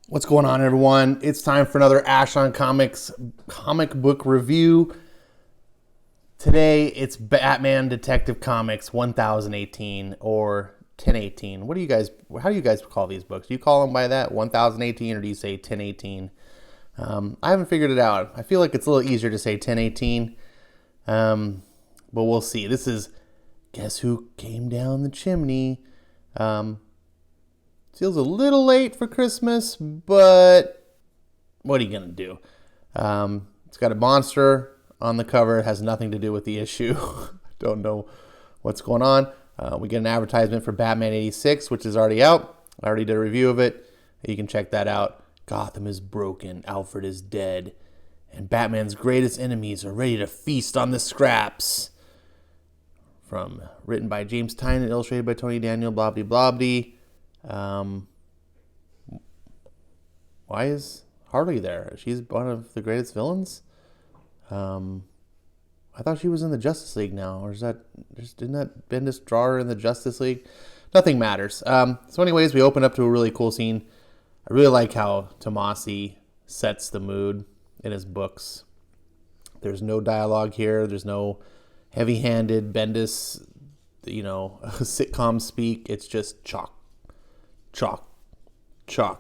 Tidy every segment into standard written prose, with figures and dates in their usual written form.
What's going on, everyone? It's time for another Ash on Comics comic book review. Today, it's Batman Detective Comics 1018 or 1018. How do you guys call these books? Do you call them by that, 1018, or do you say 1018? I haven't figured it out. I feel like it's a little easier to say 1018, but we'll see. This is Guess Who Came Down the Chimney. Feels a little late for Christmas, but what are you going to do? It's got a monster on the cover. It has nothing to do with the issue. Don't know what's going on. We get an advertisement for Batman 86, which is already out. I already did a review of it. You can check that out. Gotham is broken. Alfred is dead. And Batman's greatest enemies are ready to feast on the scraps. Written by James Tynion, illustrated by Tony Daniel, blah, blah, blah, blah. Why is Harley there? She's one of the greatest villains. I thought she was in the Justice League now, or didn't that Bendis draw her in the Justice League? Nothing matters. So anyways, we open up to a really cool scene. I really like how Tomasi sets the mood in his books. There's no dialogue here. There's no heavy-handed Bendis, sitcom speak. It's just chalk,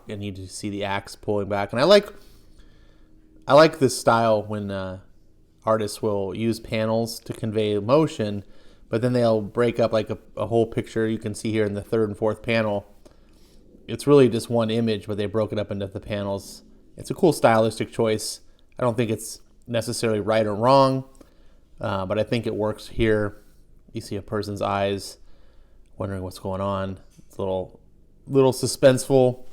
and you just see the axe pulling back. And I like this style when artists will use panels to convey emotion, but then they'll break up like a whole picture. You can see here in the third and fourth panel, it's really just one image, but they broke it up into the panels. It's a cool stylistic choice. I don't think it's necessarily right or wrong, but I think it works here. You see a person's eyes wondering what's going on. It's a little suspenseful.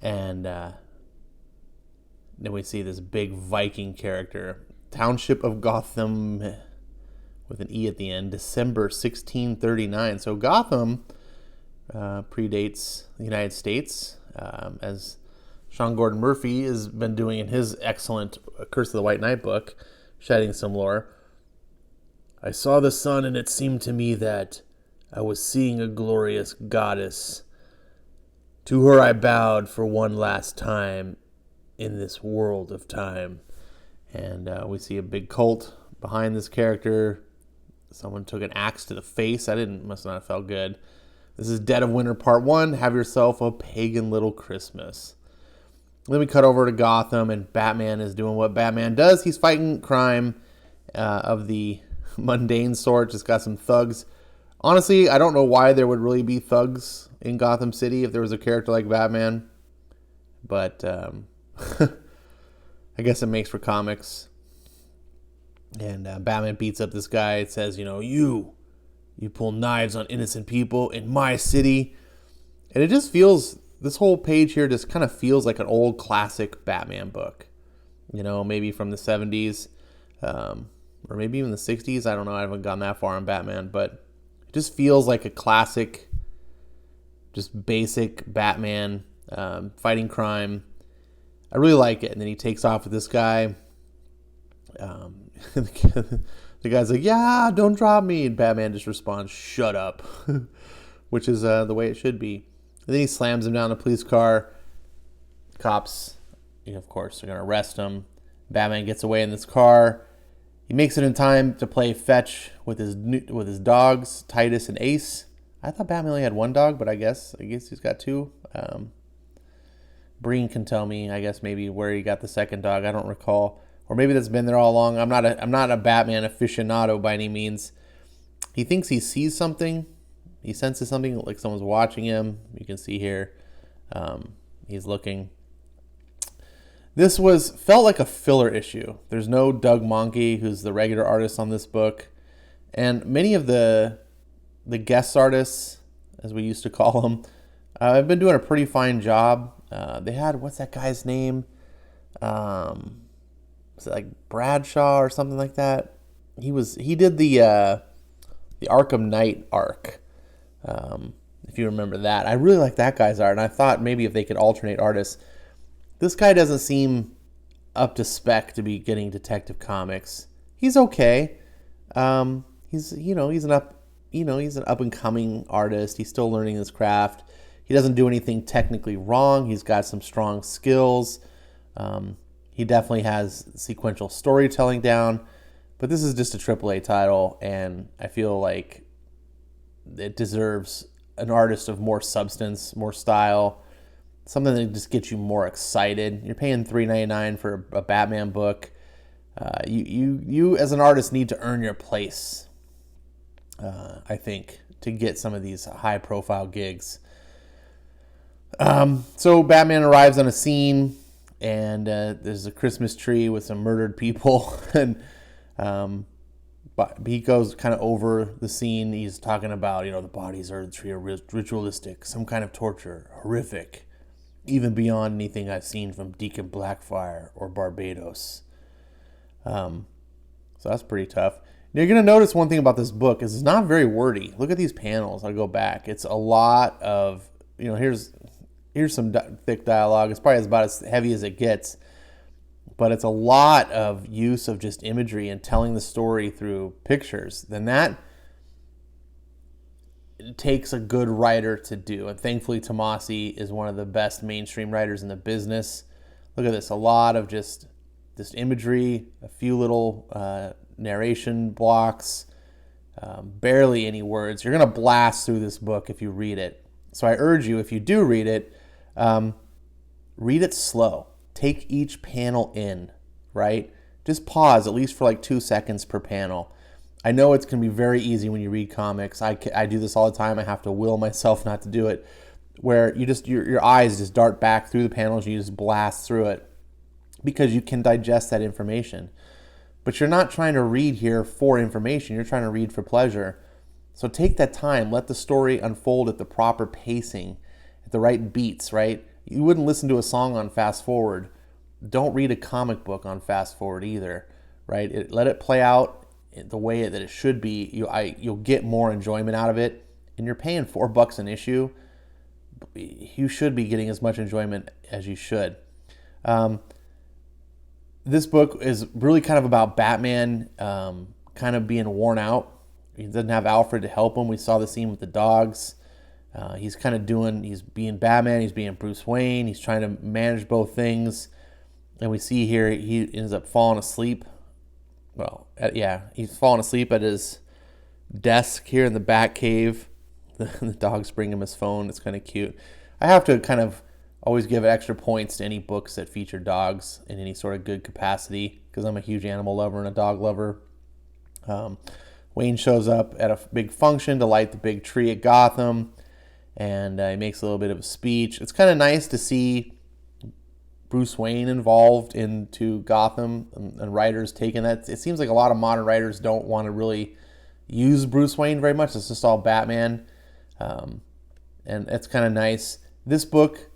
And then we see this big Viking character. Township of Gotham, with an E at the end, December 1639. So Gotham predates the United States, as Sean Gordon Murphy has been doing in his excellent Curse of the White Knight book, shedding some lore. I saw the sun, and it seemed to me that I was seeing a glorious goddess. To her I bowed for one last time in this world of time. And we see a big cult behind this character. Someone took an axe to the face. Must not have felt good. This is Dead of Winter Part 1. Have yourself a pagan little Christmas. Then we cut over to Gotham, and Batman is doing what Batman does. He's fighting crime of the mundane sort. Just got some thugs. Honestly, I don't know why there would really be thugs in Gotham City if there was a character like Batman. But I guess it makes for comics. And Batman beats up this guy. It says, you pull knives on innocent people in my city. And it just feels, this whole page here just kind of feels like an old classic Batman book. Maybe from the 70s, or maybe even the 60s. I don't know. I haven't gone that far on Batman, but it just feels like a classic, just basic Batman fighting crime. I really like it. And then he takes off with this guy. The guy's like, yeah, don't drop me. And Batman just responds, shut up, which is the way it should be. And then he slams him down a police car. Cops, of course, are going to arrest him. Batman gets away in this car. He makes it in time to play fetch with his dogs, Titus and Ace. I thought Batman only had one dog, but I guess he's got two. Breen can tell me, I guess, maybe where he got the second dog. I don't recall. Or maybe that's been there all along. I'm not a Batman aficionado by any means. He thinks he sees something. He senses something, like someone's watching him. You can see here. He's looking. This felt like a filler issue. There's no Doug Mahnke, who's the regular artist on this book. And many of the guest artists, as we used to call them, have been doing a pretty fine job. They had, what's that guy's name? Was it like Bradshaw or something like that? He did the Arkham Knight arc. If you remember that. I really like that guy's art, and I thought maybe if they could alternate artists. This guy doesn't seem up to spec to be getting Detective Comics. He's okay. He's an up and coming artist. He's still learning his craft. He doesn't do anything technically wrong. He's got some strong skills. He definitely has sequential storytelling down. But this is just a AAA title, and I feel like it deserves an artist of more substance, more style, something that just gets you more excited. You're paying $3.99 for a Batman book. You as an artist need to earn your place, I think, to get some of these high-profile gigs. So Batman arrives on a scene, and there's a Christmas tree with some murdered people, and but he goes kind of over the scene. He's talking about, the bodies of the tree are ritualistic, some kind of torture, horrific, even beyond anything I've seen from Deacon Blackfire or Barbados. So that's pretty tough. Now, you're going to notice one thing about this book is it's not very wordy. Look at these panels. I'll go back. It's a lot of, here's some thick dialogue. It's probably about as heavy as it gets. But it's a lot of use of just imagery and telling the story through pictures. Then that takes a good writer to do. And thankfully, Tomasi is one of the best mainstream writers in the business. Look at this. A lot of just imagery, a few little narration blocks, barely any words. You're going to blast through this book if you read it. So I urge you, if you do read it slow. Take each panel in, right? Just pause at least for like 2 seconds per panel. I know it's going to be very easy when you read comics. I do this all the time. I have to will myself not to do it, where your eyes just dart back through the panels. You just blast through it because you can digest that information. But you're not trying to read here for information. You're trying to read for pleasure. So take that time. Let the story unfold at the proper pacing, at the right beats, right? You wouldn't listen to a song on fast forward. Don't read a comic book on fast forward either, right? Let it play out the way that it should be. You'll get more enjoyment out of it. And you're paying $4 an issue. You should be getting as much enjoyment as you should. This book is really kind of about Batman kind of being worn out. He doesn't have Alfred to help him. We saw the scene with the dogs. He's being Batman, he's being Bruce Wayne, he's trying to manage both things. And we see here he ends up falling asleep. He's falling asleep at his desk here in the Batcave. The dogs bring him his phone. It's kind of cute. I have to kind of always give extra points to any books that feature dogs in any sort of good capacity because I'm a huge animal lover and a dog lover. Wayne shows up at a big function to light the big tree at Gotham. And he makes a little bit of a speech. It's kind of nice to see Bruce Wayne involved into Gotham and writers taking that. It seems like a lot of modern writers don't want to really use Bruce Wayne very much. It's just all Batman. And it's kind of nice. This book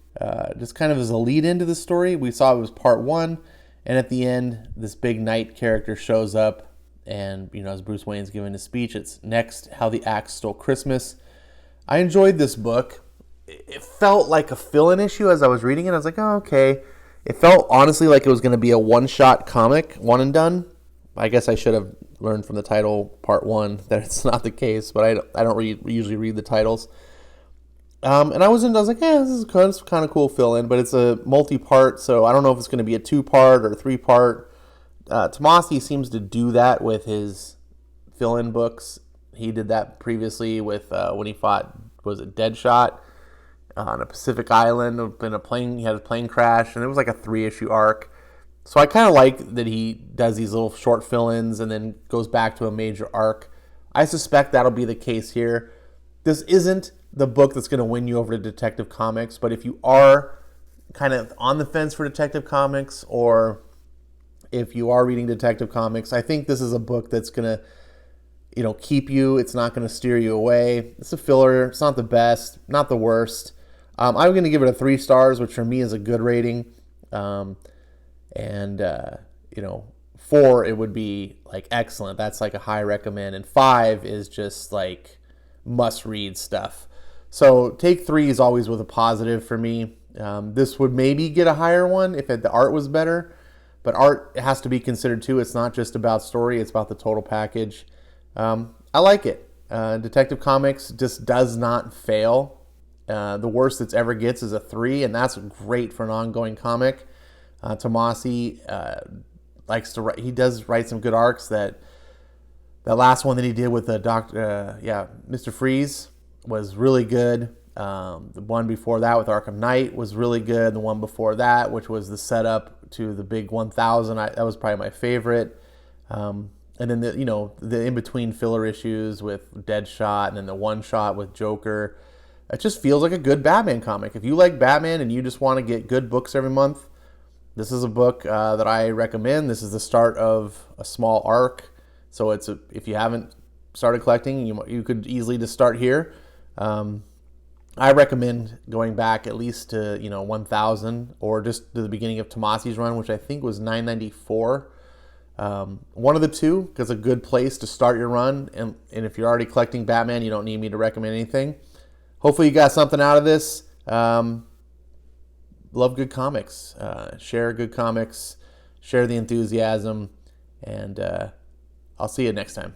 just kind of is a lead into the story. We saw it was part 1. And at the end, this big knight character shows up. And, as Bruce Wayne's giving his speech, it's next, How the Axe Stole Christmas. I enjoyed this book. It felt like a fill-in issue as I was reading it. I was like, oh, okay. It felt honestly like it was going to be a one-shot comic, one and done. I guess I should have learned from the title, part 1, that it's not the case, but I don't usually read the titles. And I was like, this is kind of cool fill-in, but it's a multi-part, so I don't know if it's going to be a 2-part or a 3-part. Tomasi seems to do that with his fill-in books. He did that previously with when he fought, was it Deadshot on a Pacific island? He had a plane crash, and it was like a 3-issue arc. So I kind of like that he does these little short fill-ins and then goes back to a major arc. I suspect that'll be the case here. This isn't the book that's going to win you over to Detective Comics, but if you are kind of on the fence for Detective Comics, or if you are reading Detective Comics, I think this is a book that's going to keep you. It's not going to steer you away. It's a filler. It's not the best, not the worst. I'm going to give it a 3 stars, which for me is a good rating. 4, it would be like excellent. That's like a high recommend. And 5 is just like must read stuff. So take 3 is always with a positive for me. This would maybe get a higher one if the art was better. But art has to be considered too. It's not just about story. It's about the total package. I like it. Detective Comics just does not fail The worst it's ever gets is a 3, and that's great for an ongoing comic. Tomasi likes to write. He does write some good arcs. That last one that he did with the Mr. Freeze was really good. The one before that with Arkham Knight was really good. The one before that, which was the setup to the big 1000, that was probably my favorite. And then the in between filler issues with Deadshot, and then the one shot with Joker. It just feels like a good Batman comic. If you like Batman and you just want to get good books every month, this is a book that I recommend. This is the start of a small arc. So if you haven't started collecting, you could easily just start here. I recommend going back at least to 1000, or just to the beginning of Tomasi's run, which I think was 994. One of the two, because a good place to start your run. And if you're already collecting Batman, you don't need me to recommend anything. Hopefully you got something out of this. Love good comics. Share good comics. Share the enthusiasm. And I'll see you next time.